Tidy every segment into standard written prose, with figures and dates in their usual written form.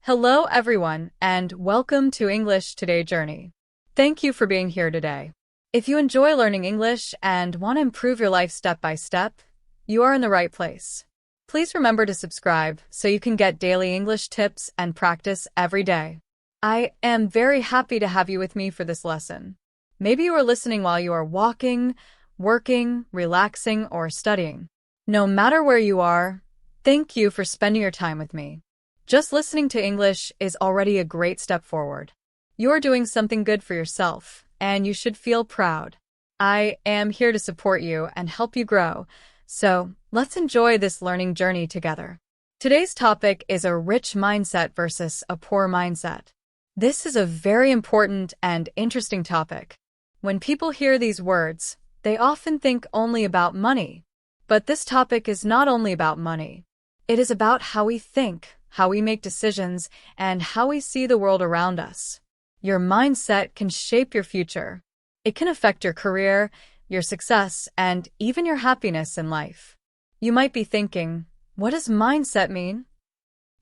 Hello, everyone, and welcome to English Today Journey. Thank you for being here today. If you enjoy learning English and want to improve your life step by step, you are in the right place. Please remember to subscribe so you can get daily English tips and practice every day. I am very happy to have you with me for this lesson. Maybe you are listening while you are walking, working, relaxing, or studying. No matter where you are, thank you for spending your time with me. Just listening to English is already a great step forward. You're doing something good for yourself, and you should feel proud. I am here to support you and help you grow, so let's enjoy this learning journey together. Today's topic is a rich mindset versus a poor mindset. This is a very important and interesting topic. When people hear these words, they often think only about money. But this topic is not only about money. It is about how we think, how we make decisions, and how we see the world around us. Your mindset can shape your future. It can affect your career, your success, and even your happiness in life. You might be thinking, what does mindset mean?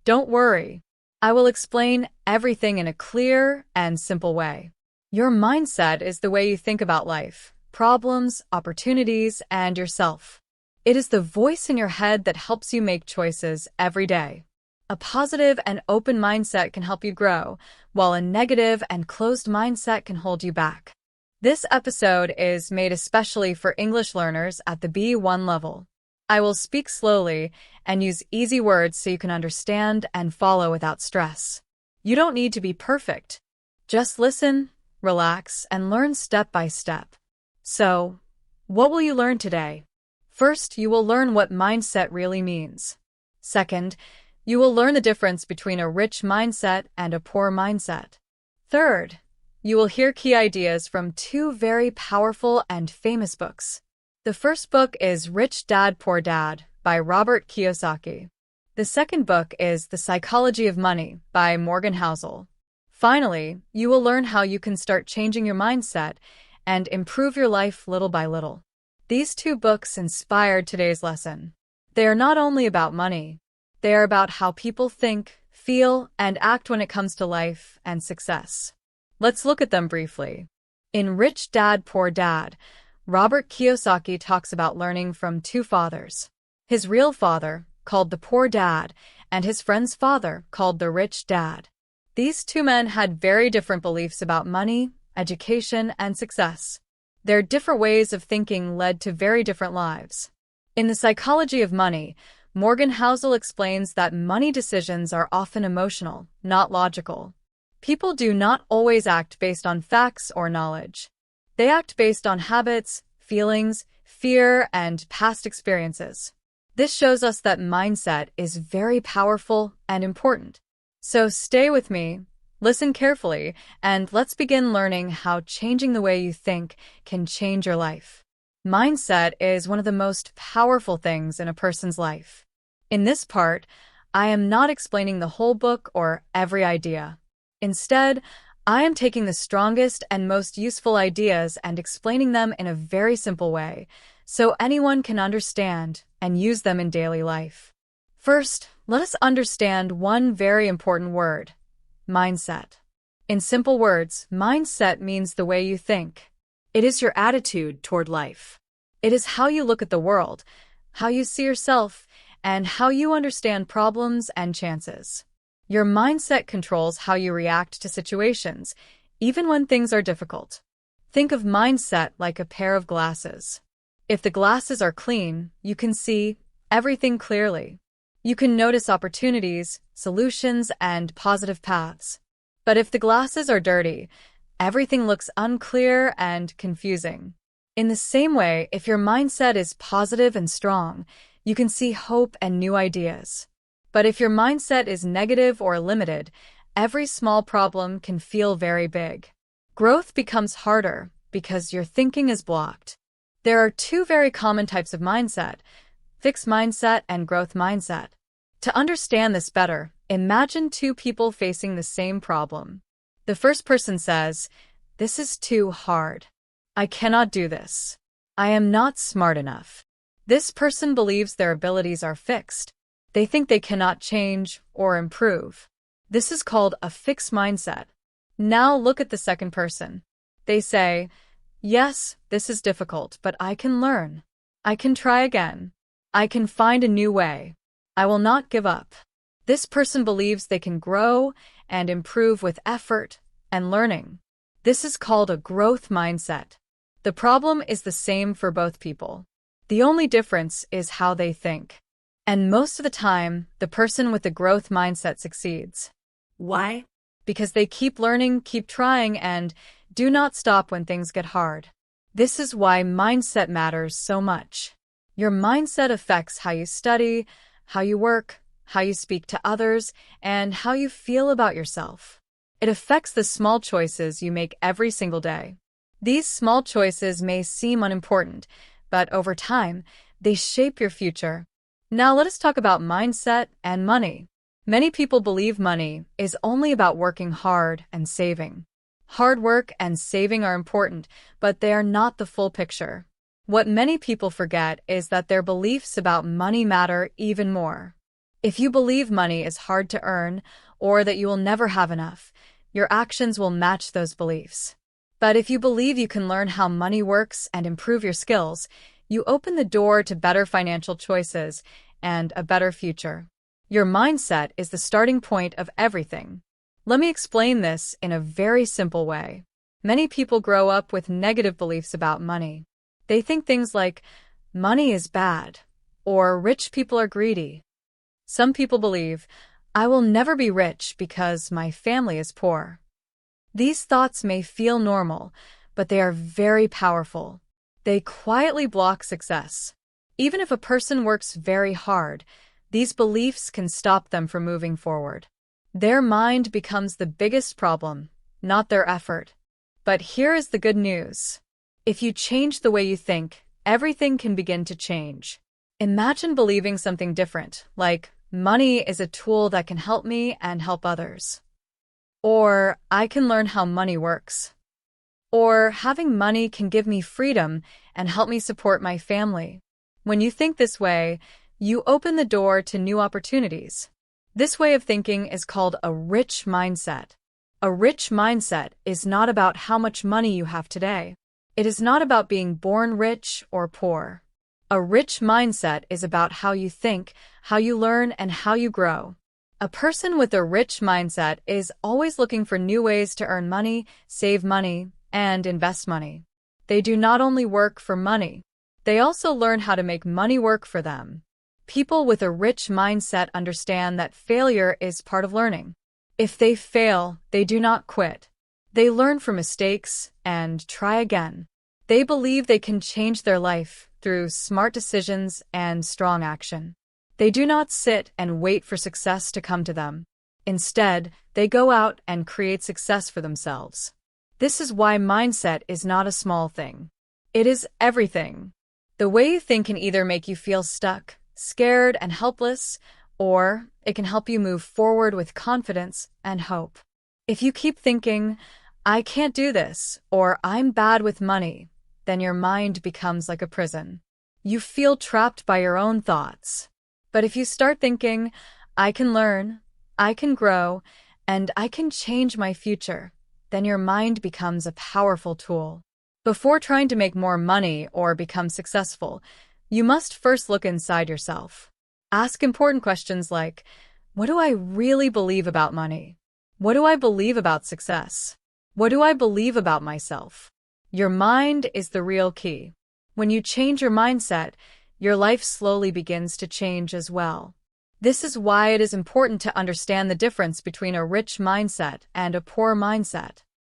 Don't worry. I will explain everything in a clear and simple way. Your mindset is the way you think about life, problems, opportunities, and yourself. It is the voice in your head that helps you make choices every day. A positive and open mindset can help you grow, while a negative and closed mindset can hold you back. This episode is made especially for English learners at the B1 level. I will speak slowly and use easy words so you can understand and follow without stress. You don't need to be perfect. Just listen, relax, and learn step by step. So, what will you learn today? First, you will learn what mindset really means. Second, you will learn the difference between a rich mindset and a poor mindset. Third, you will hear key ideas from two very powerful and famous books. The first book is Rich Dad, Poor Dad by Robert Kiyosaki. The second book is The Psychology of Money by Morgan Housel. Finally, you will learn how you can start changing your mindset and improve your life little by little. These two books inspired today's lesson. They are not only about money. They are about how people think, feel, and act when it comes to life and success. Let's look at them briefly. In Rich Dad, Poor Dad, Robert Kiyosaki talks about learning from two fathers. His real father, called the poor dad, and his friend's father, called the rich dad. These two men had very different beliefs about money, education, and success. Their different ways of thinking led to very different lives. In The Psychology of Money, Morgan Housel explains that money decisions are often emotional, not logical. People do not always act based on facts or knowledge. They act based on habits, feelings, fear, and past experiences. This shows us that mindset is very powerful and important. So stay with me, listen carefully, and let's begin learning how changing the way you think can change your life. Mindset is one of the most powerful things in a person's life. In this part, I am not explaining the whole book or every idea. Instead, I am taking the strongest and most useful ideas and explaining them in a very simple way, so anyone can understand and use them in daily life. First, let us understand one very important word: mindset. In simple words, mindset means the way you think. It is your attitude toward life. It is how you look at the world, how you see yourself, and how you understand problems and chances. Your mindset controls how you react to situations, even when things are difficult. Think of mindset like a pair of glasses. If the glasses are clean, you can see everything clearly. You can notice opportunities, solutions, and positive paths. But if the glasses are dirty, everything looks unclear and confusing. In the same way, if your mindset is positive and strong, you can see hope and new ideas. But if your mindset is negative or limited, every small problem can feel very big. Growth becomes harder because your thinking is blocked. There are two very common types of mindset: fixed mindset and growth mindset. To understand this better, imagine two people facing the same problem. The first person says, "This is too hard. I cannot do this. I am not smart enough." This person believes their abilities are fixed. They think they cannot change or improve. This is called a fixed mindset. Now look at the second person. They say, yes, this is difficult, but I can learn. I can try again. I can find a new way. I will not give up. This person believes they can grow and improve with effort and learning. This is called a growth mindset. The problem is the same for both people. The only difference is how they think. And most of the time, the person with the growth mindset succeeds. Why? Because they keep learning, keep trying, and do not stop when things get hard. This is why mindset matters so much. Your mindset affects how you study, how you work, how you speak to others, and how you feel about yourself. It affects the small choices you make every single day. These small choices may seem unimportant, but over time, they shape your future. Now let us talk about mindset and money. Many people believe money is only about working hard and saving. Hard work and saving are important, but they are not the full picture. What many people forget is that their beliefs about money matter even more. If you believe money is hard to earn or that you will never have enough, your actions will match those beliefs. But if you believe you can learn how money works and improve your skills, you open the door to better financial choices and a better future. Your mindset is the starting point of everything. Let me explain this in a very simple way. Many people grow up with negative beliefs about money. They think things like, money is bad, or rich people are greedy. Some people believe, I will never be rich because my family is poor. These thoughts may feel normal, but they are very powerful. They quietly block success. Even if a person works very hard, these beliefs can stop them from moving forward. Their mind becomes the biggest problem, not their effort. But here is the good news. If you change the way you think, everything can begin to change. Imagine believing something different, like, money is a tool that can help me and help others. Or, I can learn how money works. Or, having money can give me freedom and help me support my family. When you think this way, you open the door to new opportunities. This way of thinking is called a rich mindset. A rich mindset is not about how much money you have today. It is not about being born rich or poor. A rich mindset is about how you think, how you learn, and how you grow. A person with a rich mindset is always looking for new ways to earn money, save money, and invest money. They do not only work for money, they also learn how to make money work for them. People with a rich mindset understand that failure is part of learning. If they fail, they do not quit. They learn from mistakes and try again. They believe they can change their life through smart decisions and strong action. They do not sit and wait for success to come to them. Instead, they go out and create success for themselves. This is why mindset is not a small thing. It is everything. The way you think can either make you feel stuck, scared, and helpless, or it can help you move forward with confidence and hope. If you keep thinking, I can't do this, or I'm bad with money, then your mind becomes like a prison. You feel trapped by your own thoughts. But if you start thinking, I can learn, I can grow, and I can change my future, then your mind becomes a powerful tool. Before trying to make more money or become successful, you must first look inside yourself. Ask important questions like, what do I really believe about money? What do I believe about success? What do I believe about myself? Your mind is the real key. When you change your mindset, your life slowly begins to change as well. This is why it is important to understand the difference between a rich mindset and a poor mindset.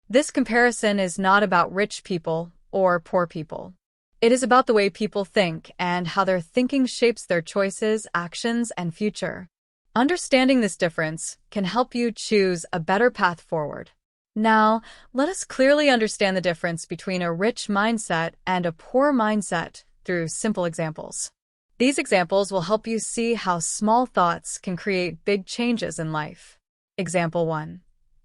This comparison is not about rich people or poor people. It is about the way people think and how their thinking shapes their choices, actions, and future. Understanding this difference can help you choose a better path forward. Now, let us clearly understand the difference between a rich mindset and a poor mindset through simple examples. These examples will help you see how small thoughts can create big changes in life. Example 1.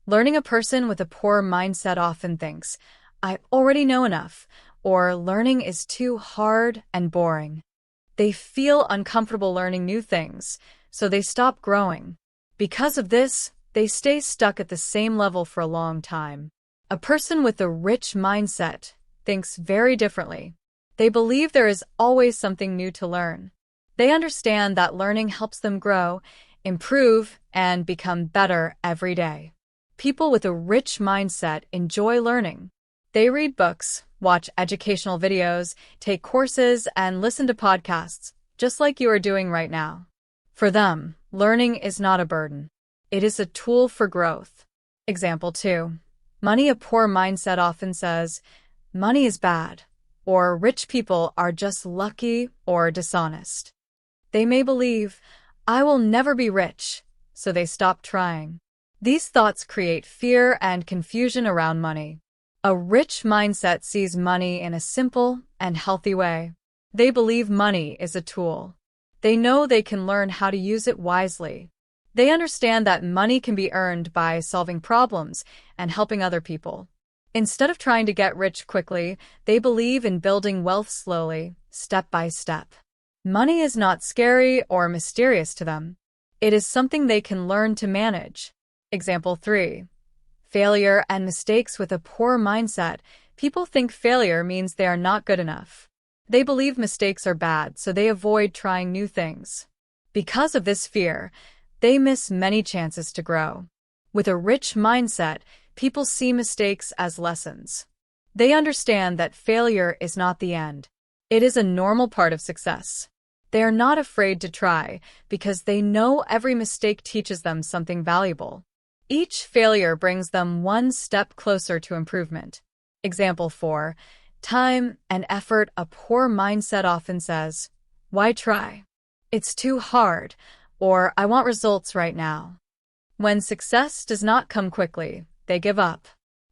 Learning. A person with a poor mindset often thinks, I already know enough, or learning is too hard and boring. They feel uncomfortable learning new things, so they stop growing. Because of this, they stay stuck at the same level for a long time. A person with a rich mindset thinks very differently. They believe there is always something new to learn. They understand that learning helps them grow, improve, and become better every day. People with a rich mindset enjoy learning. They read books, watch educational videos, take courses, and listen to podcasts, just like you are doing right now. For them, learning is not a burden. It is a tool for growth. Example 2. Money. A poor mindset often says, money is bad, or rich people are just lucky or dishonest. They may believe, I will never be rich, so they stop trying. These thoughts create fear and confusion around money. A rich mindset sees money in a simple and healthy way. They believe money is a tool. They know they can learn how to use it wisely. They understand that money can be earned by solving problems and helping other people. Instead of trying to get rich quickly, they believe in building wealth slowly, step by step. Money is not scary or mysterious to them. It is something they can learn to manage. Example 3. Failure and mistakes. With a poor mindset, people think failure means they are not good enough. They believe mistakes are bad, so they avoid trying new things. Because of this fear, they miss many chances to grow. With a rich mindset, people see mistakes as lessons. They understand that failure is not the end. It is a normal part of success. They are not afraid to try because they know every mistake teaches them something valuable. Each failure brings them one step closer to improvement. Example 4. Time and effort. A poor mindset often says, why try? It's too hard, or I want results right now. When success does not come quickly, they give up.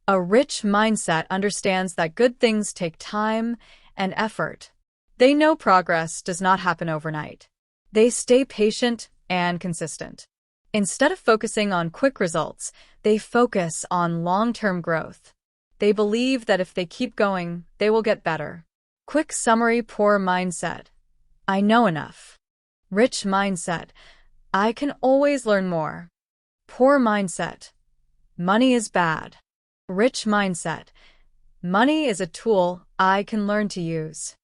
A rich mindset understands that good things take time and effort. They know progress does not happen overnight. They stay patient and consistent. Instead of focusing on quick results, they focus on long-term growth. They believe that if they keep going, they will get better. Quick summary. Poor mindset, I know enough. Rich mindset, I can always learn more. Poor mindset, money is bad. Rich mindset, money is a tool I can learn to use.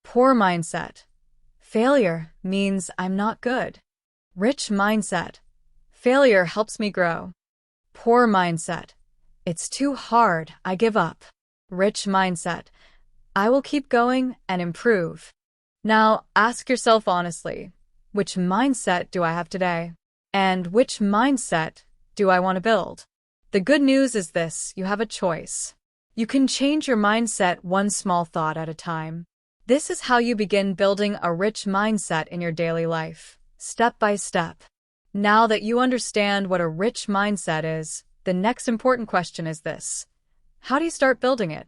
Poor mindset, failure means I'm not good. Rich mindset, failure helps me grow. Poor mindset, it's too hard, I give up. Rich mindset, I will keep going and improve. Now, ask yourself honestly, which mindset do I have today? And which mindset do I want to build? The good news is this: you have a choice. You can change your mindset one small thought at a time. This is how you begin building a rich mindset in your daily life, step by step. Now that you understand what a rich mindset is, the next important question is this: how do you start building it?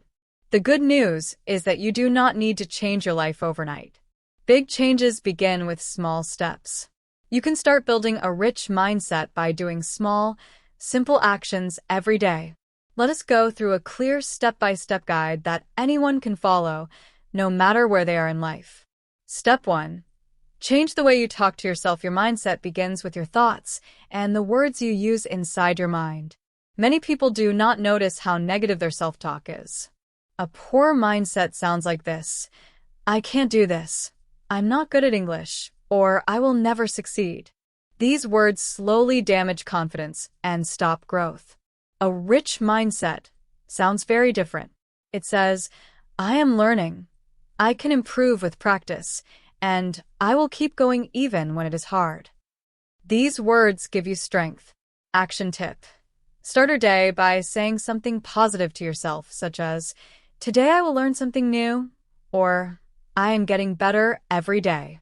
The good news is that you do not need to change your life overnight. Big changes begin with small steps. You can start building a rich mindset by doing small, simple actions every day. Let us go through a clear step-by-step guide that anyone can follow, no matter where they are in life. Step 1. Change the way you talk to yourself. Your mindset begins with your thoughts and the words you use inside your mind. Many people do not notice how negative their self-talk is. A poor mindset sounds like this: I can't do this, I'm not good at English, or I will never succeed. These words slowly damage confidence and stop growth. A rich mindset sounds very different. It says, I am learning, I can improve with practice, and I will keep going even when it is hard. These words give you strength. Action tip: start your day by saying something positive to yourself, such as, today I will learn something new, or I am getting better every day.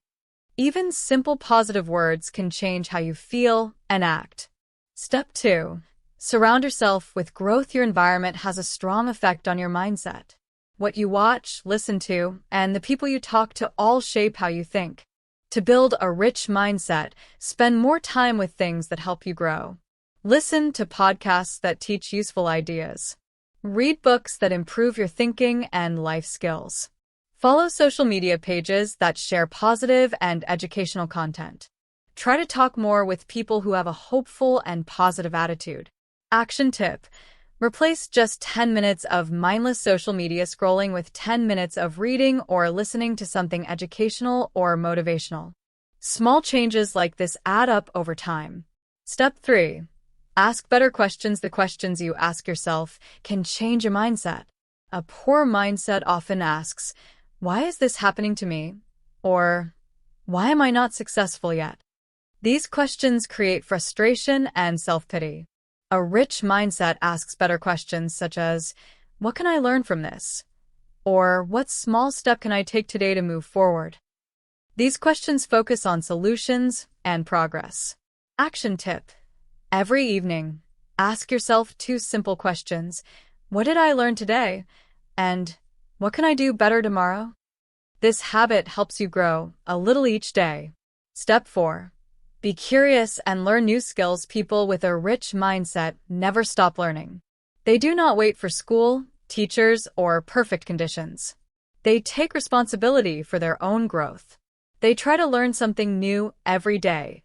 Even simple positive words can change how you feel and act. Step 2. Surround yourself with growth. Your environment has a strong effect on your mindset. What you watch, listen to, and the people you talk to all shape how you think. To build a rich mindset, spend more time with things that help you grow. Listen to podcasts that teach useful ideas. Read books that improve your thinking and life skills. Follow social media pages that share positive and educational content. Try to talk more with people who have a hopeful and positive attitude. Action tip: replace just 10 minutes of mindless social media scrolling with 10 minutes of reading or listening to something educational or motivational. Small changes like this add up over time. Step 3. Ask better questions. The questions you ask yourself can change your mindset. A poor mindset often asks, "Why is this happening to me?" Or, "Why am I not successful yet?" These questions create frustration and self-pity. A rich mindset asks better questions such as, "What can I learn from this?" Or, "What small step can I take today to move forward?" These questions focus on solutions and progress. Action tip: every evening, ask yourself 2 simple questions. What did I learn today? And what can I do better tomorrow? This habit helps you grow a little each day. Step 4. Be curious and learn new skills. People with a rich mindset never stop learning. They do not wait for school, teachers, or perfect conditions. They take responsibility for their own growth. They try to learn something new every day,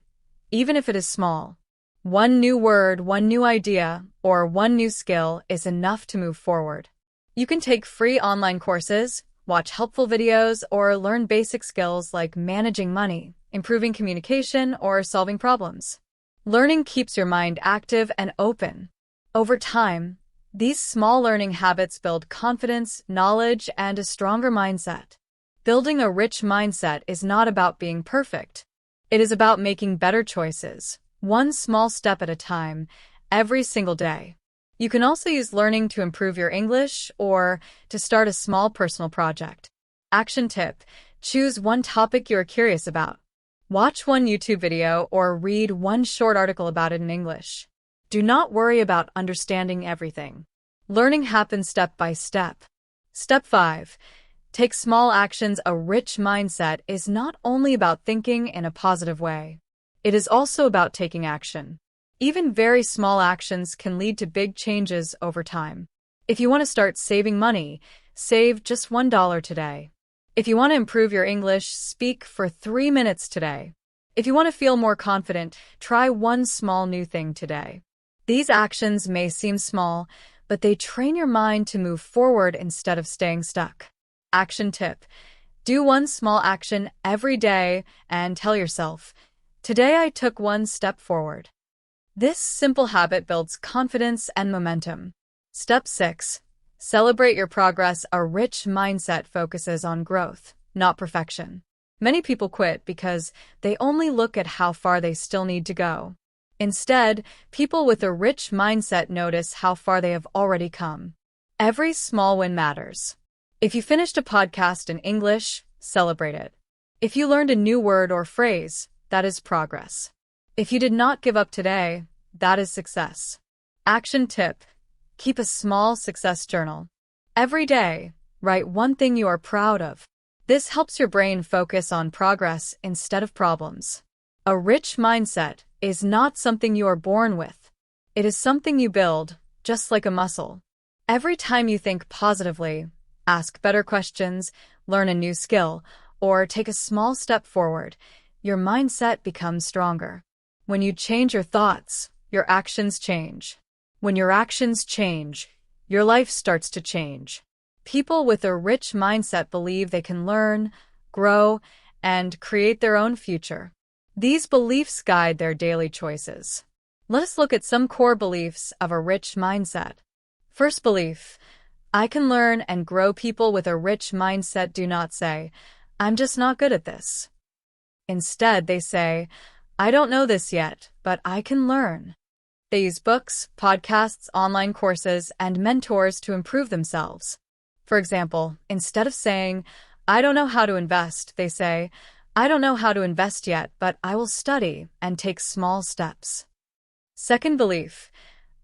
even if it is small. One new word, one new idea, or one new skill is enough to move forward. You can take free online courses, watch helpful videos, or learn basic skills like managing money, improving communication, or solving problems. Learning keeps your mind active and open. Over time, these small learning habits build confidence, knowledge, and a stronger mindset. Building a rich mindset is not about being perfect. It is about making better choices, one small step at a time, every single day. You can also use learning to improve your English or to start a small personal project. Action tip: choose one topic you are curious about. Watch one YouTube video or read one short article about it in English. Do not worry about understanding everything. Learning happens step by step. Step 5. Take small actions. A rich mindset is not only about thinking in a positive way. It is also about taking action. Even very small actions can lead to big changes over time. If you want to start saving money, save just $1 today. If you want to improve your English, speak for 3 minutes today. If you want to feel more confident, try one small new thing today. These actions may seem small, but they train your mind to move forward instead of staying stuck. Action tip: do one small action every day and tell yourself, "Today I took one step forward." This simple habit builds confidence and momentum. Step 6. Celebrate your progress. A rich mindset focuses on growth, not perfection. Many people quit because they only look at how far they still need to go. Instead, people with a rich mindset notice how far they have already come. Every small win matters. If you finished a podcast in English, celebrate it. If you learned a new word or phrase, that is progress. If you did not give up today, that is success. Action tip: keep a small success journal. Every day, write one thing you are proud of. This helps your brain focus on progress instead of problems. A rich mindset is not something you are born with. It is something you build, just like a muscle. Every time you think positively, ask better questions, learn a new skill, or take a small step forward, your mindset becomes stronger. When you change your thoughts, your actions change. When your actions change, your life starts to change. People with a rich mindset believe they can learn, grow, and create their own future. These beliefs guide their daily choices. Let us look at some core beliefs of a rich mindset. First belief: I can learn and grow. People with a rich mindset do not say, "I'm just not good at this." Instead, they say, "I don't know this yet, but I can learn." They use books, podcasts, online courses, and mentors to improve themselves. For example, instead of saying, "I don't know how to invest," they say, "I don't know how to invest yet, but I will study and take small steps." Second belief: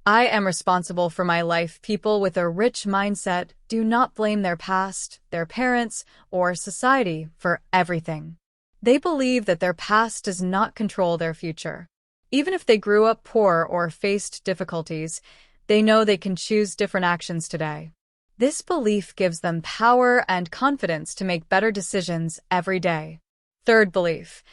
I am responsible for my life. People with a rich mindset do not blame their past, their parents, or society for everything. They believe that their past does not control their future. Even if they grew up poor or faced difficulties, they know they can choose different actions today. This belief gives them power and confidence to make better decisions every day. Third belief: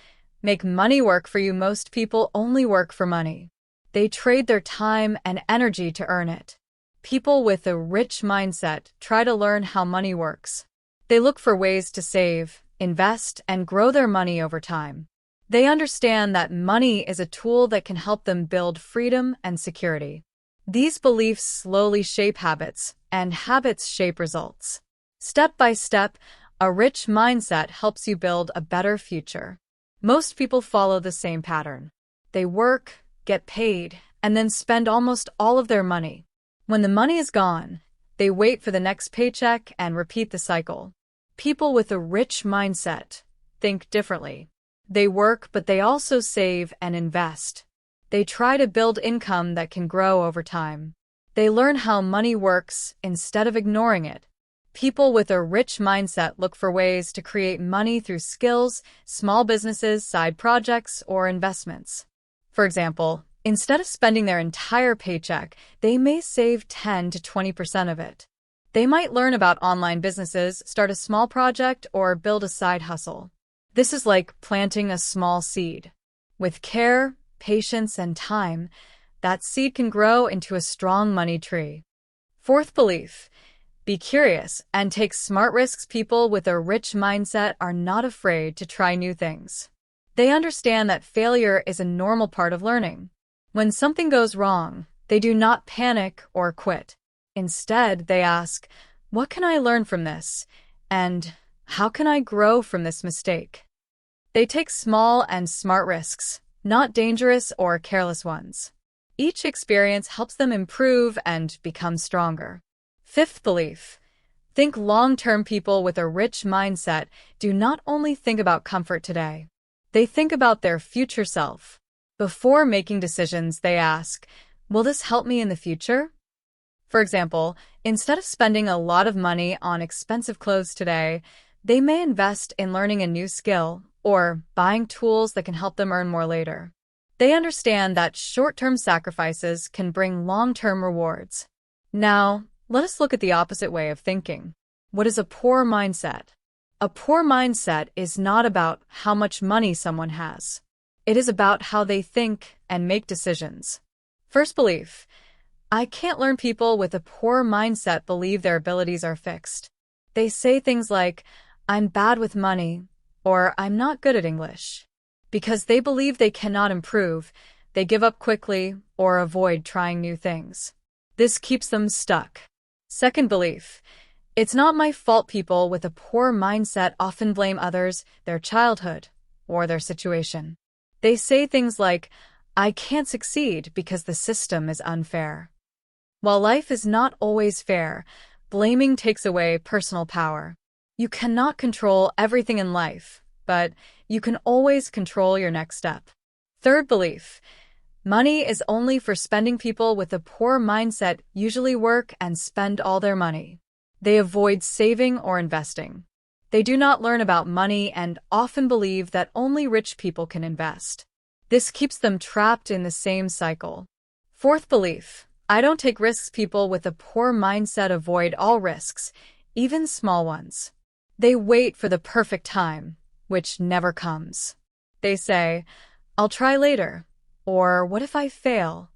Make money work for you. Most people only work for money. They trade their time and energy to earn it. People with a rich mindset try to learn how money works. They look for ways to save, invest, and grow their money over time. They understand that money is a tool that can help them build freedom and security. These beliefs slowly shape habits, and habits shape results. Step by step, a rich mindset helps you build a better future. Most people follow the same pattern. They work, get paid, and then spend almost all of their money. When the money is gone, they wait for the next paycheck and repeat the cycle. People with a rich mindset think differently. They work, but they also save and invest. They try to build income that can grow over time. They learn how money works instead of ignoring it. People with a rich mindset look for ways to create money through skills, small businesses, side projects, or investments. For example, instead of spending their entire paycheck, they may save 10 to 20% of it. They might learn about online businesses, start a small project, or build a side hustle. This is like planting a small seed. With care, patience, and time, that seed can grow into a strong money tree. Fourth belief: be curious and take smart risks. People with a rich mindset are not afraid to try new things. They understand that failure is a normal part of learning. When something goes wrong, they do not panic or quit. Instead, they ask, what can I learn from this? And how can I grow from this mistake? They take small and smart risks, not dangerous or careless ones. Each experience helps them improve and become stronger. Fifth belief: think long-term. People with a rich mindset do not only think about comfort today. They think about their future self. Before making decisions, they ask, will this help me in the future? For example, instead of spending a lot of money on expensive clothes today, they may invest in learning a new skill or buying tools that can help them earn more later. They understand that short-term sacrifices can bring long-term rewards. Now, let us look at the opposite way of thinking. What is a poor mindset? A poor mindset is not about how much money someone has. It is about how they think and make decisions. First belief: I can't learn. People with a poor mindset believe their abilities are fixed. They say things like, I'm bad with money, or I'm not good at English. Because they believe they cannot improve, they give up quickly or avoid trying new things. This keeps them stuck. Second belief: it's not my fault. People with a poor mindset often blame others, their childhood, or their situation. They say things like, I can't succeed because the system is unfair. While life is not always fair, blaming takes away personal power. You cannot control everything in life, but you can always control your next step. Third belief: money is only for spending. People with a poor mindset usually work and spend all their money. They avoid saving or investing. They do not learn about money and often believe that only rich people can invest. This keeps them trapped in the same cycle. Fourth belief: I don't take risks. People with a poor mindset avoid all risks, even small ones. They wait for the perfect time, which never comes. They say, I'll try later, or what if I fail?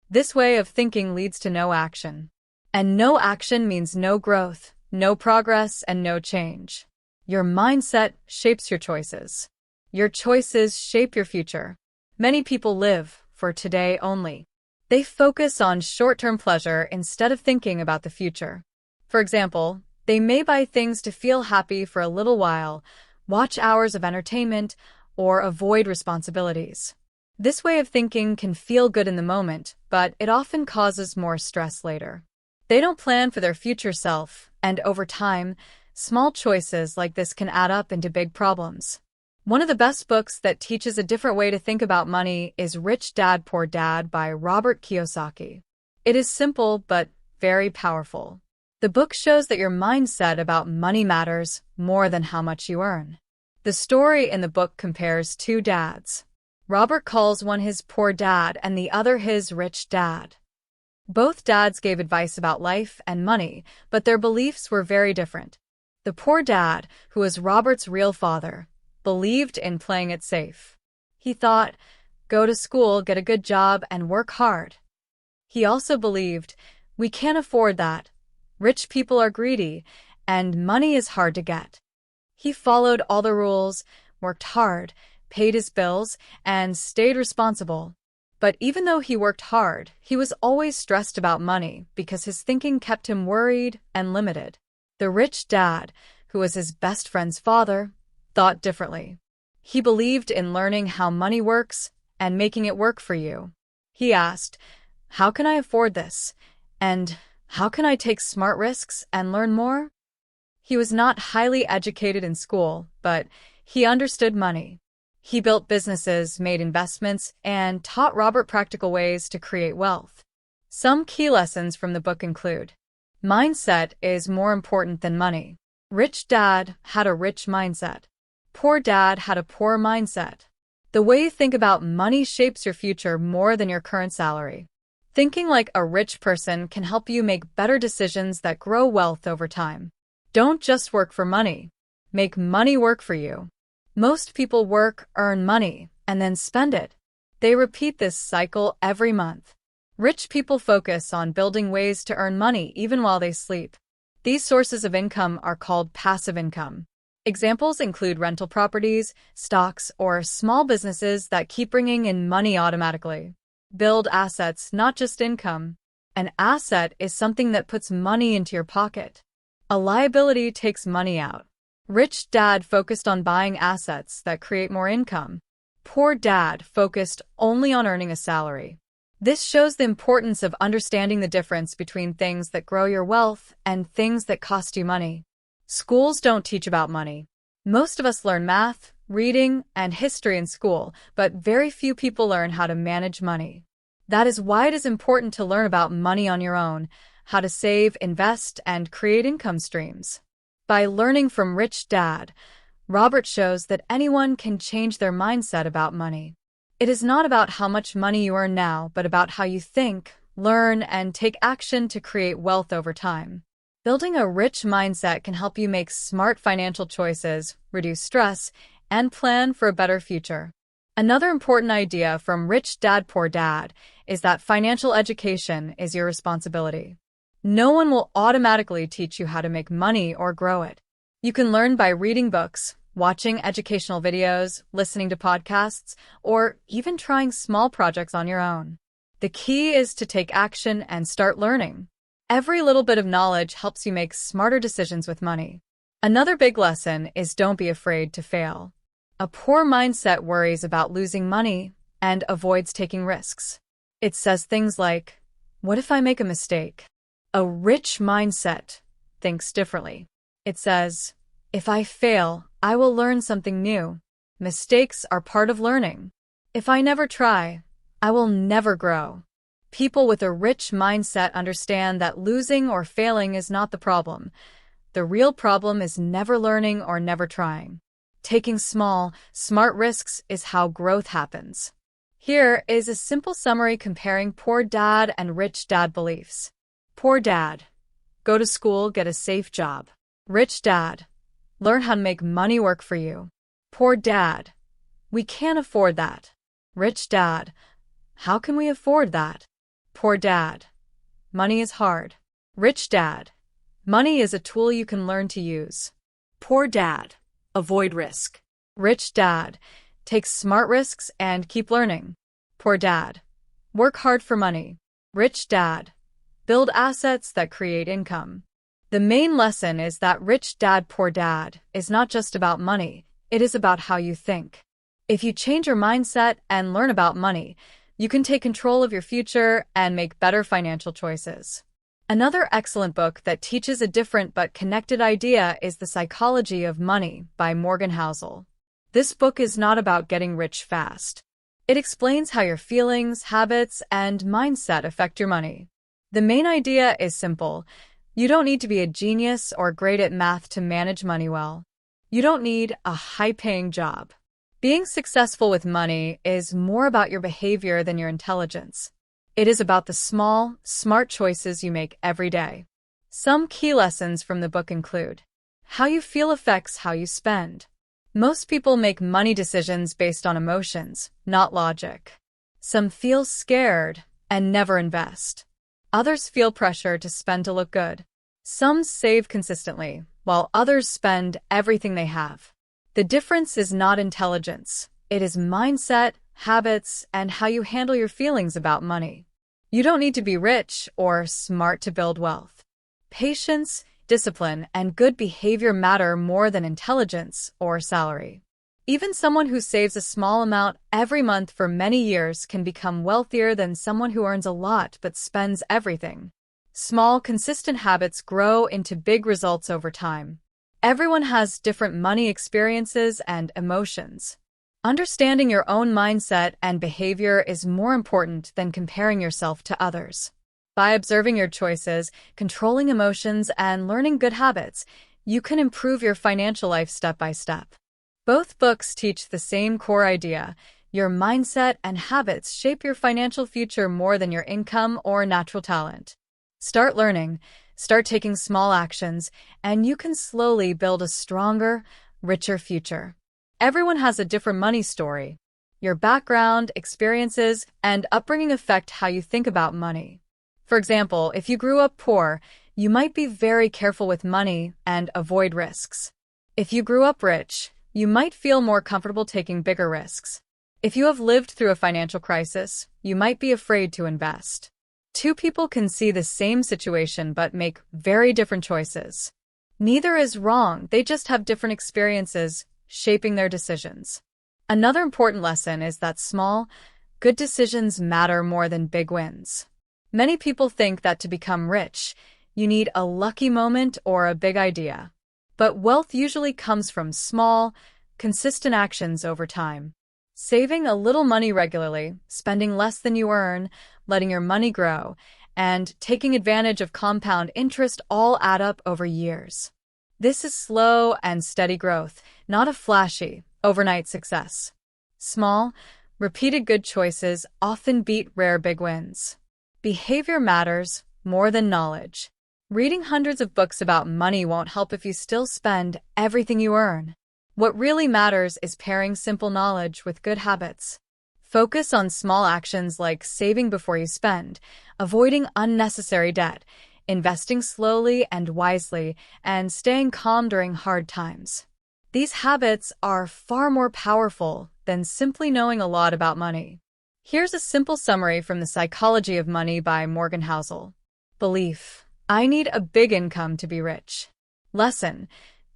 This way of thinking leads to no action. And no action means no growth, no progress, and no change. Your mindset shapes your choices. Your choices shape your future. Many people live for today only. They focus on short-term pleasure instead of thinking about the future. For example, they may buy things to feel happy for a little while, watch hours of entertainment, or avoid responsibilities. This way of thinking can feel good in the moment, but it often causes more stress later. They don't plan for their future self, and over time, small choices like this can add up into big problems. One of the best books that teaches a different way to think about money is Rich Dad, Poor Dad by Robert Kiyosaki. It is simple but very powerful. The book shows that your mindset about money matters more than how much you earn. The story in the book compares two dads. Robert calls one his poor dad and the other his rich dad. Both dads gave advice about life and money, but their beliefs were very different. The poor dad, who was Robert's real father, believed in playing it safe. He thought, go to school, get a good job, and work hard. He also believed, we can't afford that. Rich people are greedy, and money is hard to get. He followed all the rules, worked hard, paid his bills, and stayed responsible. But even though he worked hard, he was always stressed about money because his thinking kept him worried and limited. The rich dad, who was his best friend's father, thought differently. He believed in learning how money works and making it work for you. He asked, how can I afford this? And how can I take smart risks and learn more? He was not highly educated in school, but he understood money. He built businesses, made investments, and taught Robert practical ways to create wealth. Some key lessons from the book include: mindset is more important than money. Rich dad had a rich mindset. Poor dad had a poor mindset. The way you think about money shapes your future more than your current salary. Thinking like a rich person can help you make better decisions that grow wealth over time. Don't just work for money. Make money work for you. Most people work, earn money, and then spend it. They repeat this cycle every month. Rich people focus on building ways to earn money even while they sleep. These sources of income are called passive income. Examples include rental properties, stocks, or small businesses that keep bringing in money automatically. Build assets, not just income. An asset is something that puts money into your pocket. A liability takes money out. Rich dad focused on buying assets that create more income. Poor dad focused only on earning a salary. This shows the importance of understanding the difference between things that grow your wealth and things that cost you money. Schools don't teach about money. Most of us learn math, reading, and history in school, but very few people learn how to manage money. That is why it is important to learn about money on your own, how to save, invest, and create income streams. By learning from Rich Dad, Robert shows that anyone can change their mindset about money. It is not about how much money you earn now, but about how you think, learn, and take action to create wealth over time. Building a rich mindset can help you make smart financial choices, reduce stress, and plan for a better future. Another important idea from Rich Dad Poor Dad is that financial education is your responsibility. No one will automatically teach you how to make money or grow it. You can learn by reading books, watching educational videos, listening to podcasts, or even trying small projects on your own. The key is to take action and start learning. Every little bit of knowledge helps you make smarter decisions with money. Another big lesson is don't be afraid to fail. A poor mindset worries about losing money and avoids taking risks. It says things like, what if I make a mistake? A rich mindset thinks differently. It says, if I fail, I will learn something new. Mistakes are part of learning. If I never try, I will never grow. People with a rich mindset understand that losing or failing is not the problem. The real problem is never learning or never trying. Taking small, smart risks is how growth happens. Here is a simple summary comparing poor dad and rich dad beliefs. Poor dad: go to school, get a safe job. Rich dad: learn how to make money work for you. Poor dad: we can't afford that. Rich dad: how can we afford that? Poor dad: money is hard. Rich dad: money is a tool you can learn to use. Poor dad: avoid risk. Rich dad: take smart risks and keep learning. Poor dad: work hard for money. Rich dad: build assets that create income. The main lesson is that Rich Dad Poor Dad is not just about money, it is about how you think. If you change your mindset and learn about money, you can take control of your future and make better financial choices. Another excellent book that teaches a different but connected idea is The Psychology of Money by Morgan Housel. This book is not about getting rich fast. It explains how your feelings, habits, and mindset affect your money. The main idea is simple. You don't need to be a genius or great at math to manage money well. You don't need a high-paying job. Being successful with money is more about your behavior than your intelligence. It is about the small, smart choices you make every day. Some key lessons from the book include: how you feel affects how you spend. Most people make money decisions based on emotions, not logic. Some feel scared and never invest. Others feel pressure to spend to look good. Some save consistently, while others spend everything they have. The difference is not intelligence. It is mindset, habits, and how you handle your feelings about money. You don't need to be rich or smart to build wealth. Patience, discipline, and good behavior matter more than intelligence or salary. Even someone who saves a small amount every month for many years can become wealthier than someone who earns a lot but spends everything. Small, consistent habits grow into big results over time. Everyone has different money experiences and emotions. Understanding your own mindset and behavior is more important than comparing yourself to others. By observing your choices, controlling emotions, and learning good habits, you can improve your financial life step by step. Both books teach the same core idea. Your mindset and habits shape your financial future more than your income or natural talent. Start learning, start taking small actions, and you can slowly build a stronger, richer future. Everyone has a different money story. Your background, experiences, and upbringing affect how you think about money. For example, if you grew up poor, you might be very careful with money and avoid risks. If you grew up rich, you might feel more comfortable taking bigger risks. If you have lived through a financial crisis, you might be afraid to invest. Two people can see the same situation but make very different choices. Neither is wrong, they just have different experiences shaping their decisions. Another important lesson is that small, good decisions matter more than big wins. Many people think that to become rich, you need a lucky moment or a big idea. But wealth usually comes from small, consistent actions over time. Saving a little money regularly, spending less than you earn, letting your money grow, and taking advantage of compound interest all add up over years. This is slow and steady growth, not a flashy, overnight success. Small, repeated good choices often beat rare big wins. Behavior matters more than knowledge. Reading hundreds of books about money won't help if you still spend everything you earn. What really matters is pairing simple knowledge with good habits. Focus on small actions like saving before you spend, avoiding unnecessary debt, investing slowly and wisely, and staying calm during hard times. These habits are far more powerful than simply knowing a lot about money. Here's a simple summary from The Psychology of Money by Morgan Housel. Belief: I need a big income to be rich. Lesson: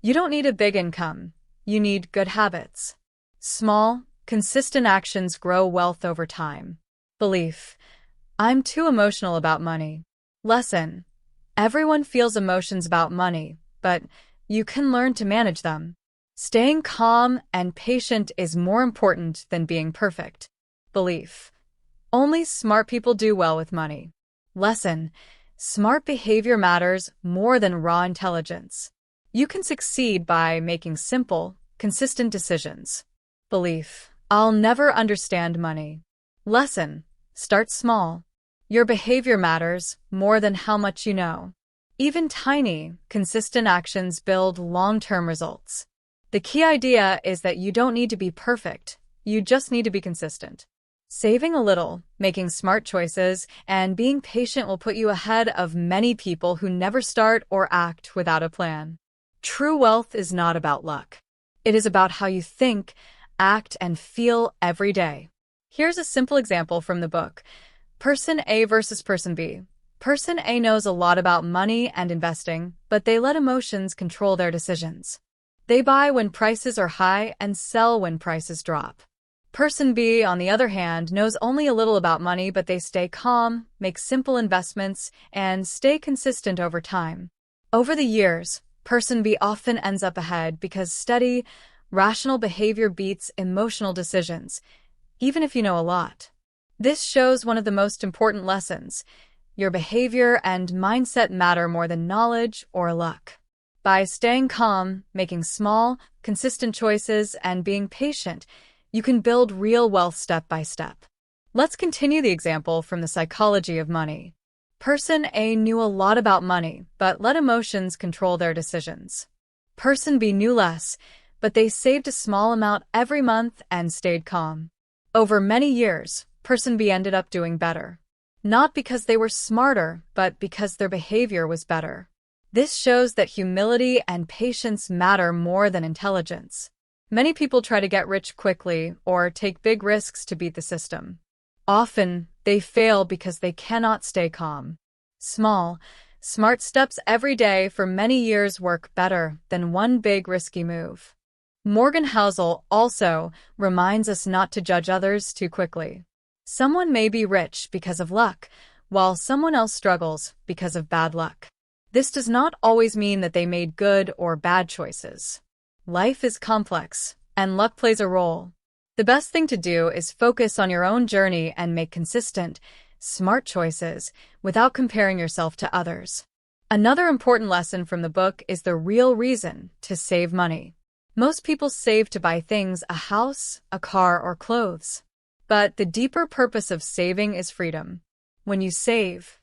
you don't need a big income, you need good habits. Small, consistent actions grow wealth over time. Belief: I'm too emotional about money. Lesson: everyone feels emotions about money, but you can learn to manage them. Staying calm and patient is more important than being perfect. Belief: only smart people do well with money. Lesson: smart behavior matters more than raw intelligence. You can succeed by making simple, consistent decisions. Belief: I'll never understand money. Lesson: start small. Your behavior matters more than how much you know. Even tiny, consistent actions build long-term results. The key idea is that you don't need to be perfect, you just need to be consistent. Saving a little, making smart choices, and being patient will put you ahead of many people who never start or act without a plan. True wealth is not about luck. It is about how you think, act, and feel every day. Here's a simple example from the book, Person A versus Person B. Person A knows a lot about money and investing, but they let emotions control their decisions. They buy when prices are high and sell when prices drop. Person B, on the other hand, knows only a little about money, but they stay calm, make simple investments, and stay consistent over time. Over the years, Person B often ends up ahead because steady, rational behavior beats emotional decisions, even if you know a lot. This shows one of the most important lessons. Your behavior and mindset matter more than knowledge or luck. By staying calm, making small, consistent choices, and being patient, you can build real wealth step by step. Let's continue the example from The Psychology of Money. Person A knew a lot about money, but let emotions control their decisions. Person B knew less, but they saved a small amount every month and stayed calm. Over many years, person B ended up doing better. Not because they were smarter, but because their behavior was better. This shows that humility and patience matter more than intelligence. Many people try to get rich quickly or take big risks to beat the system. Often, they fail because they cannot stay calm. Small, smart steps every day for many years work better than one big risky move. Morgan Housel also reminds us not to judge others too quickly. Someone may be rich because of luck, while someone else struggles because of bad luck. This does not always mean that they made good or bad choices. Life is complex, and luck plays a role. The best thing to do is focus on your own journey and make consistent, smart choices without comparing yourself to others. Another important lesson from the book is the real reason to save money. Most people save to buy things, a house, a car, or clothes. But the deeper purpose of saving is freedom. When you save,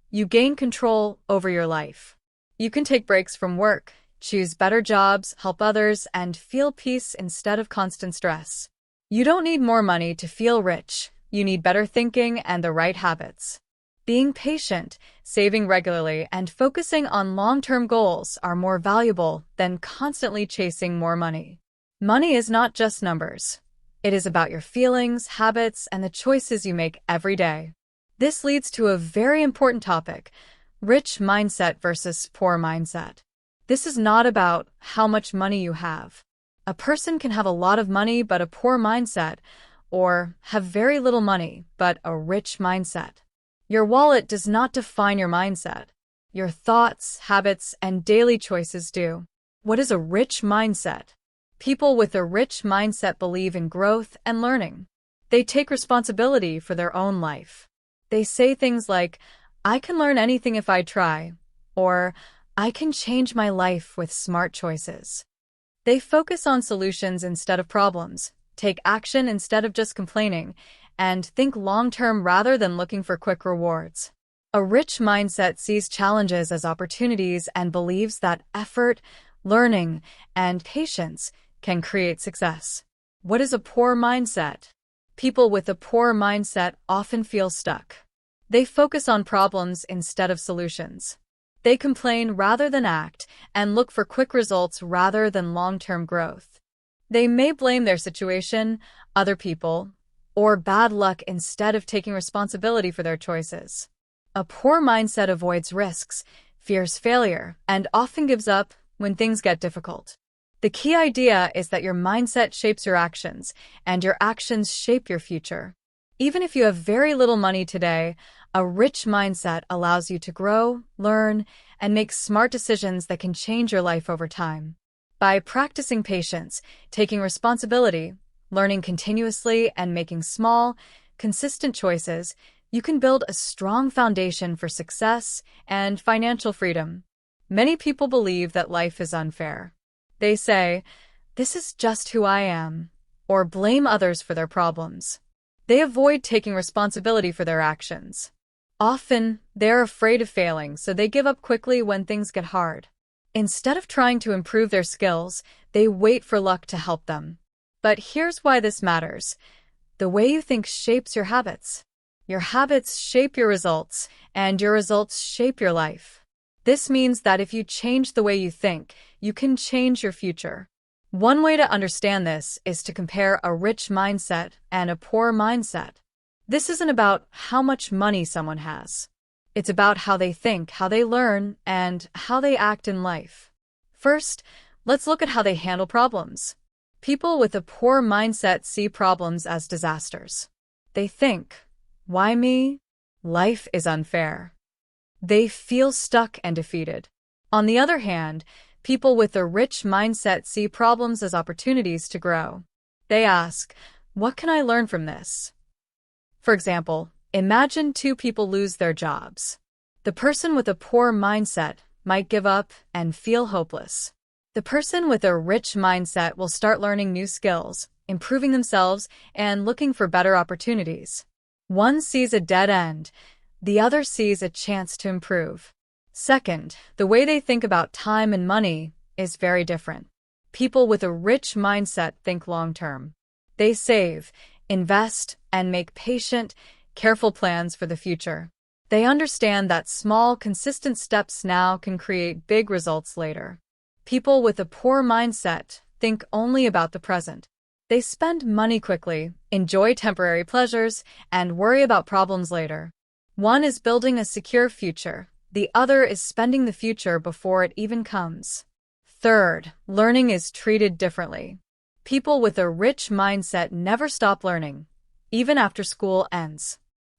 you gain control over your life. You can take breaks from work, choose better jobs, help others, and feel peace instead of constant stress. You don't need more money to feel rich. You need better thinking and the right habits. Being patient, saving regularly, and focusing on long-term goals are more valuable than constantly chasing more money. Money is not just numbers. It is about your feelings, habits, and the choices you make every day. This leads to a very important topic: rich mindset versus poor mindset. This is not about how much money you have. A person can have a lot of money but a poor mindset, or have very little money but a rich mindset. Your wallet does not define your mindset. Your thoughts, habits, and daily choices do. What is a rich mindset? People with a rich mindset believe in growth and learning. They take responsibility for their own life. They say things like, "I can learn anything if I try," or "I can change my life with smart choices." They focus on solutions instead of problems, take action instead of just complaining, and think long-term rather than looking for quick rewards. A rich mindset sees challenges as opportunities and believes that effort, learning, and patience can create success. What is a poor mindset? People with a poor mindset often feel stuck. They focus on problems instead of solutions. They complain rather than act and look for quick results rather than long-term growth. They may blame their situation, other people, or bad luck instead of taking responsibility for their choices. A poor mindset avoids risks, fears failure, and often gives up when things get difficult. The key idea is that your mindset shapes your actions, and your actions shape your future. Even if you have very little money today, a rich mindset allows you to grow, learn, and make smart decisions that can change your life over time. By practicing patience, taking responsibility, learning continuously, and making small, consistent choices, you can build a strong foundation for success and financial freedom. Many people believe that life is unfair. They say, "This is just who I am," or blame others for their problems. They avoid taking responsibility for their actions. Often, they're afraid of failing, so they give up quickly when things get hard. Instead of trying to improve their skills, they wait for luck to help them. But here's why this matters. The way you think shapes your habits. Your habits shape your results, and your results shape your life. This means that if you change the way you think, you can change your future. One way to understand this is to compare a rich mindset and a poor mindset. This isn't about how much money someone has. It's about how they think, how they learn, and how they act in life. First, let's look at how they handle problems. People with a poor mindset see problems as disasters. They think, "Why me? Life is unfair." They feel stuck and defeated. On the other hand, people with a rich mindset see problems as opportunities to grow. They ask, "What can I learn from this?" For example, imagine two people lose their jobs. The person with a poor mindset might give up and feel hopeless. The person with a rich mindset will start learning new skills, improving themselves, and looking for better opportunities. One sees a dead end, the other sees a chance to improve. Second, the way they think about time and money is very different. People with a rich mindset think long-term. They save, invest, and make patient, careful plans for the future. They understand that small, consistent steps now can create big results later. People with a poor mindset think only about the present. They spend money quickly, enjoy temporary pleasures, and worry about problems later. One is building a secure future. The other is spending the future before it even comes. Third, learning is treated differently. People with a rich mindset never stop learning, even after school ends.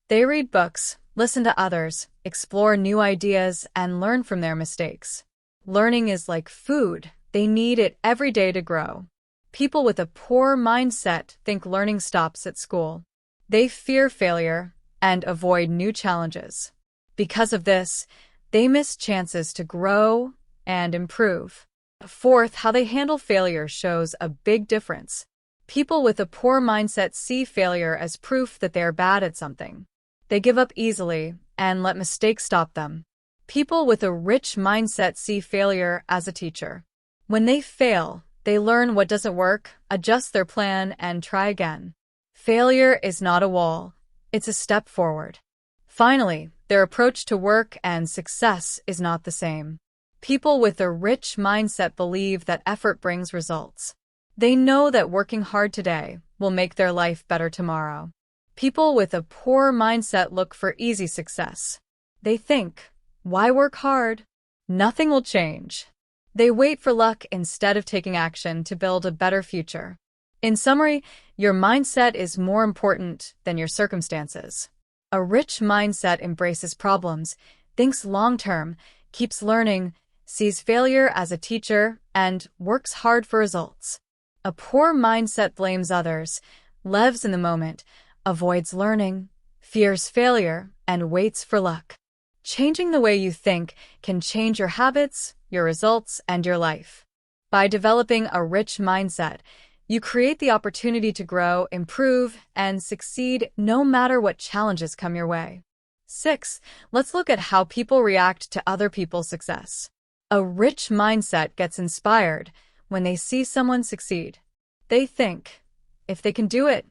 They read books, listen to others, explore new ideas, and learn from their mistakes. Learning is like food. They need it every day to grow. People with a poor mindset think learning stops at school. They fear failure and avoid new challenges. Because of this, they miss chances to grow and improve. Fourth, how they handle failure shows a big difference. People with a poor mindset see failure as proof that they are bad at something. They give up easily and let mistakes stop them. People with a rich mindset see failure as a teacher. When they fail, they learn what doesn't work, adjust their plan, and try again. Failure is not a wall. It's a step forward. Finally, their approach to work and success is not the same. People with a rich mindset believe that effort brings results. They know that working hard today will make their life better tomorrow. People with a poor mindset look for easy success. They think, why work hard? Nothing will change. They wait for luck instead of taking action to build a better future. In summary, your mindset is more important than your circumstances. A rich mindset embraces problems, thinks long-term, keeps learning, sees failure as a teacher, and works hard for results. A poor mindset blames others, lives in the moment, avoids learning, fears failure, and waits for luck. Changing the way you think can change your habits, your results, and your life. By developing a rich mindset, you create the opportunity to grow, improve, and succeed no matter what challenges come your way. 6. Let's look at how people react to other people's success. A rich mindset gets inspired when they see someone succeed. They think, if they can do it,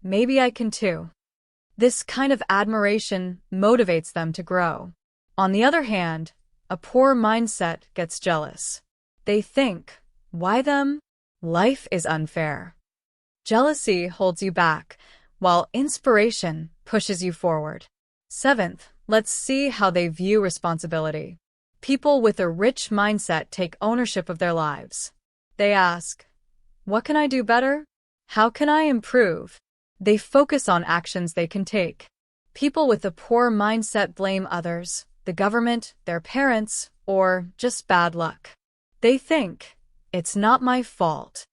maybe I can too. This kind of admiration motivates them to grow. On the other hand, a poor mindset gets jealous. They think, why them? Life is unfair. Jealousy holds you back, while inspiration pushes you forward. 7th, let's see how they view responsibility. People with a rich mindset take ownership of their lives. They ask, what can I do better? How can I improve? They focus on actions they can take. People with a poor mindset blame others, the government, their parents, or just bad luck. They think, it's not my fault.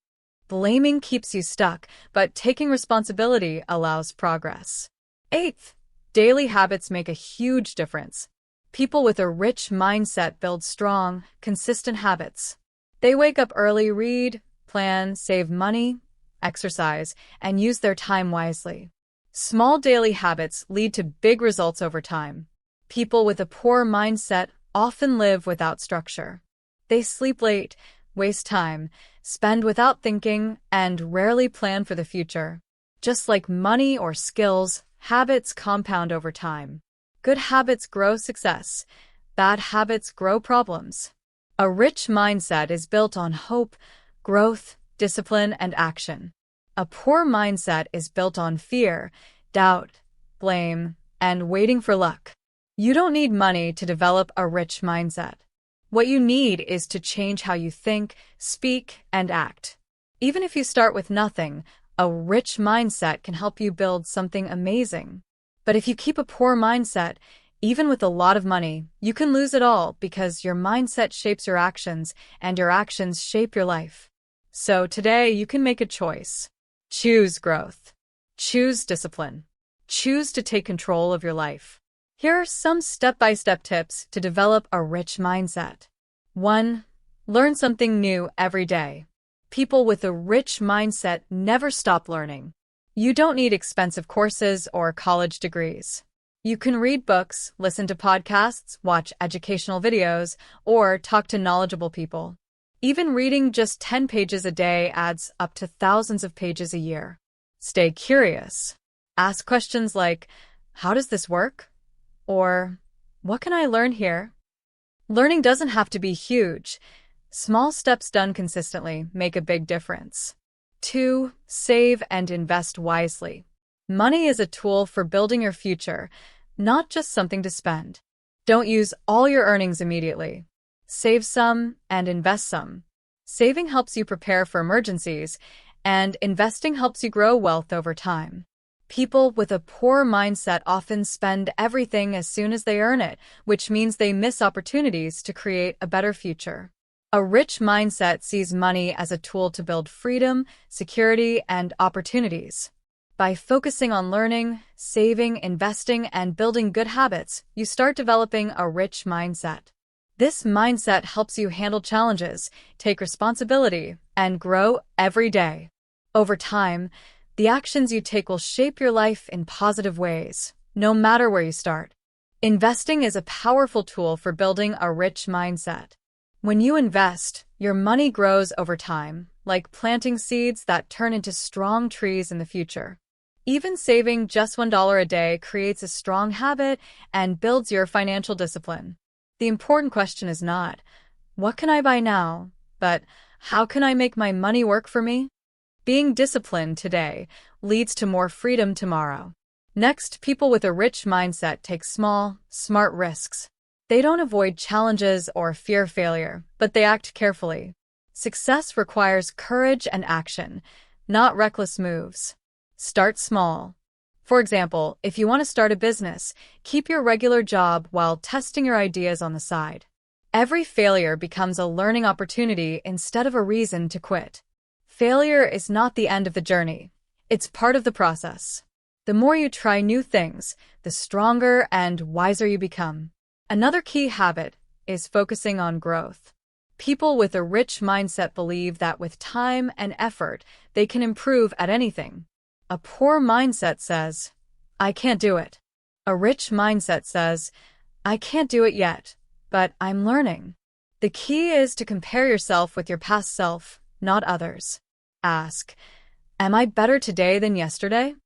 Blaming keeps you stuck, but taking responsibility allows progress. 8th, daily habits make a huge difference. People with a rich mindset build strong, consistent habits. They wake up early, read, plan, save money, exercise, and use their time wisely. Small daily habits lead to big results over time. People with a poor mindset often live without structure. They sleep late, waste time, spend without thinking, and rarely plan for the future. Just like money or skills, habits compound over time. Good habits grow success. Bad habits grow problems. A rich mindset is built on hope, growth, discipline, and action. A poor mindset is built on fear, doubt, blame, and waiting for luck. You don't need money to develop a rich mindset. What you need is to change how you think, speak, and act. Even if you start with nothing, a rich mindset can help you build something amazing. But if you keep a poor mindset, even with a lot of money, you can lose it all because your mindset shapes your actions and your actions shape your life. So today you can make a choice. Choose growth. Choose discipline. Choose to take control of your life. Here are some step-by-step tips to develop a rich mindset. 1. Learn something new every day. People with a rich mindset never stop learning. You don't need expensive courses or college degrees. You can read books, listen to podcasts, watch educational videos, or talk to knowledgeable people. Even reading just 10 pages a day adds up to thousands of pages a year. Stay curious. Ask questions like, how does this work? Or, what can I learn here? Learning doesn't have to be huge. Small steps done consistently make a big difference. 2. Save and invest wisely. Money is a tool for building your future, not just something to spend. Don't use all your earnings immediately. Save some and invest some. Saving helps you prepare for emergencies, and investing helps you grow wealth over time. People with a poor mindset often spend everything as soon as they earn it, which means they miss opportunities to create a better future. A rich mindset sees money as a tool to build freedom, security, and opportunities. By focusing on learning, saving, investing, and building good habits, you start developing a rich mindset. This mindset helps you handle challenges, take responsibility, and grow every day. Over time, the actions you take will shape your life in positive ways, no matter where you start. Investing is a powerful tool for building a rich mindset. When you invest, your money grows over time, like planting seeds that turn into strong trees in the future. Even saving just $1 a day creates a strong habit and builds your financial discipline. The important question is not, what can I buy now, but how can I make my money work for me? Being disciplined today leads to more freedom tomorrow. Next, people with a rich mindset take small, smart risks. They don't avoid challenges or fear failure, but they act carefully. Success requires courage and action, not reckless moves. Start small. For example, if you want to start a business, keep your regular job while testing your ideas on the side. Every failure becomes a learning opportunity instead of a reason to quit. Failure is not the end of the journey. It's part of the process. The more you try new things, the stronger and wiser you become. Another key habit is focusing on growth. People with a rich mindset believe that with time and effort, they can improve at anything. A poor mindset says, I can't do it. A rich mindset says, I can't do it yet, but I'm learning. The key is to compare yourself with your past self, not others. Ask, am I better today than yesterday?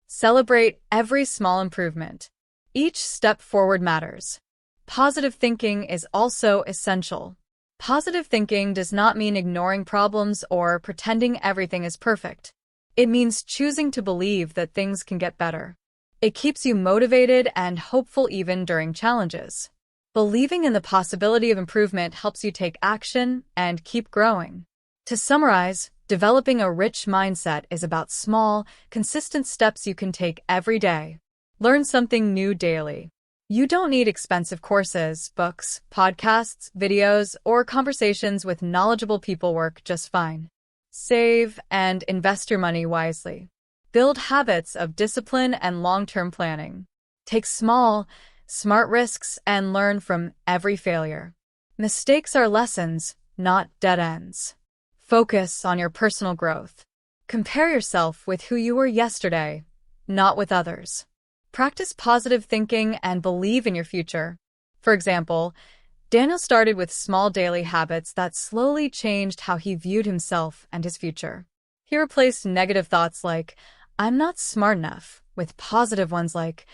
Celebrate every small improvement. Each step forward matters. Positive thinking is also essential. Positive thinking does not mean ignoring problems or pretending everything is perfect. It means choosing to believe that things can get better. It keeps you motivated and hopeful even during challenges. Believing in the possibility of improvement helps you take action and keep growing. To summarize, developing a rich mindset is about small, consistent steps you can take every day. Learn something new daily. You don't need expensive courses, books, podcasts, videos, or conversations with knowledgeable people work just fine. Save and invest your money wisely. Build habits of discipline and long-term planning. Take small, smart risks and learn from every failure. Mistakes are lessons, not dead ends. Focus on your personal growth. Compare yourself with who you were yesterday, not with others. Practice positive thinking and believe in your future. For example, Daniel started with small daily habits that slowly changed how he viewed himself and his future. He replaced negative thoughts like, I'm not smart enough, with positive ones like,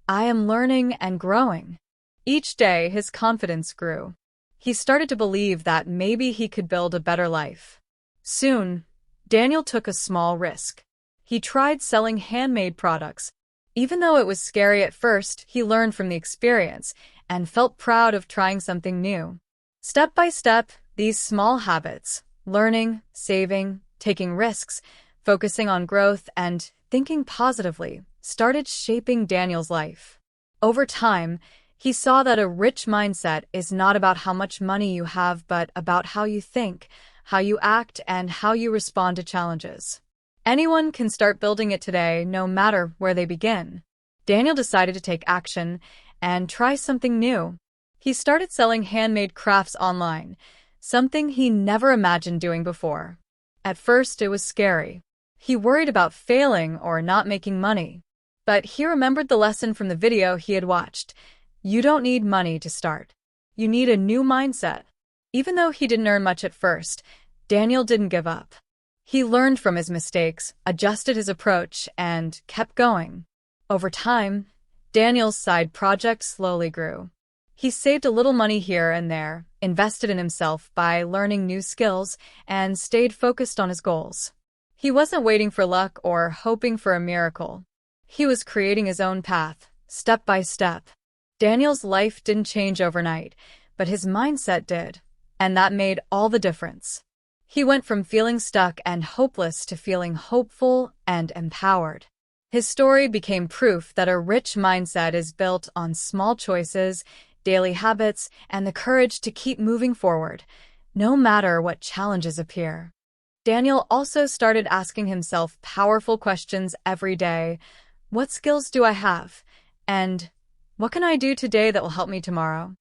I am learning and growing. Each day, his confidence grew. He started to believe that maybe he could build a better life. Soon, Daniel took a small risk. He tried selling handmade products. Even though it was scary at first, he learned from the experience and felt proud of trying something new. Step by step, these small habits, learning, saving, taking risks, focusing on growth, and thinking positively, started shaping Daniel's life. Over time, he saw that a rich mindset is not about how much money you have, but about how you think, how you act, and how you respond to challenges. Anyone can start building it today, no matter where they begin. Daniel decided to take action and try something new. He started selling handmade crafts online, something he never imagined doing before. At first, it was scary. He worried about failing or not making money. But he remembered the lesson from the video he had watched. You don't need money to start. You need a new mindset. Even though he didn't earn much at first, Daniel didn't give up. He learned from his mistakes, adjusted his approach, and kept going. Over time, Daniel's side project slowly grew. He saved a little money here and there, invested in himself by learning new skills, and stayed focused on his goals. He wasn't waiting for luck or hoping for a miracle. He was creating his own path, step by step. Daniel's life didn't change overnight, but his mindset did, and that made all the difference. He went from feeling stuck and hopeless to feeling hopeful and empowered. His story became proof that a rich mindset is built on small choices, daily habits, and the courage to keep moving forward, no matter what challenges appear. Daniel also started asking himself powerful questions every day. What skills do I have? And what can I do today that will help me tomorrow?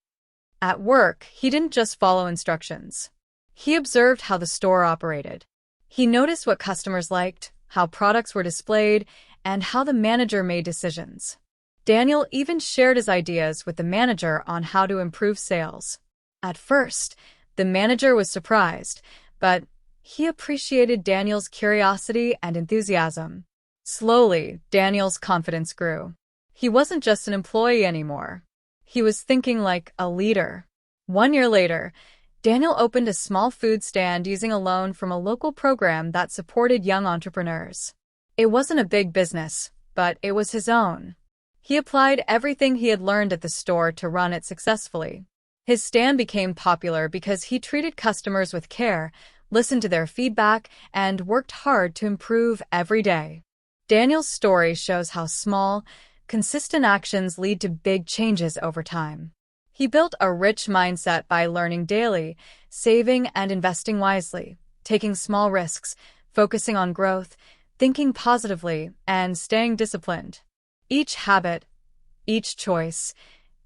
At work, he didn't just follow instructions. He observed how the store operated. He noticed what customers liked, how products were displayed, and how the manager made decisions. Daniel even shared his ideas with the manager on how to improve sales. At first, the manager was surprised, but he appreciated Daniel's curiosity and enthusiasm. Slowly, Daniel's confidence grew. He wasn't just an employee anymore. He was thinking like a leader. 1 year later, Daniel opened a small food stand using a loan from a local program that supported young entrepreneurs. It wasn't a big business, but it was his own. He applied everything he had learned at the store to run it successfully. His stand became popular because he treated customers with care, listened to their feedback, and worked hard to improve every day. Daniel's story shows how small, consistent actions lead to big changes over time. He built a rich mindset by learning daily, saving and investing wisely, taking small risks, focusing on growth, thinking positively, and staying disciplined. Each habit, each choice,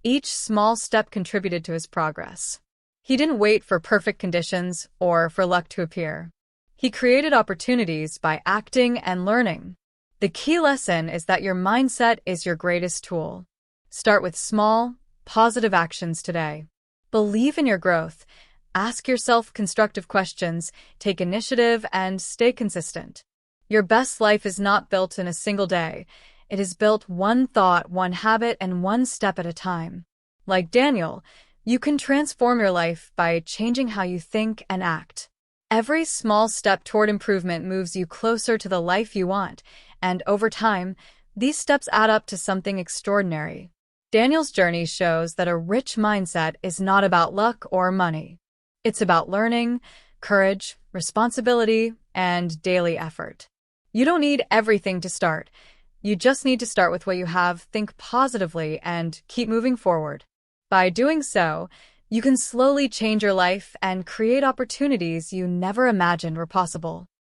each small step contributed to his progress. He didn't wait for perfect conditions or for luck to appear. He created opportunities by acting and learning. The key lesson is that your mindset is your greatest tool. Start with small, positive actions today. Believe in your growth. Ask yourself constructive questions, take initiative, and stay consistent. Your best life is not built in a single day. It is built one thought, one habit, and one step at a time. Like Daniel, you can transform your life by changing how you think and act. Every small step toward improvement moves you closer to the life you want, and over time, these steps add up to something extraordinary. Daniel's journey shows that a rich mindset is not about luck or money. It's about learning, courage, responsibility, and daily effort. You don't need everything to start. You just need to start with what you have, think positively, and keep moving forward. By doing so, you can slowly change your life and create opportunities you never imagined were possible.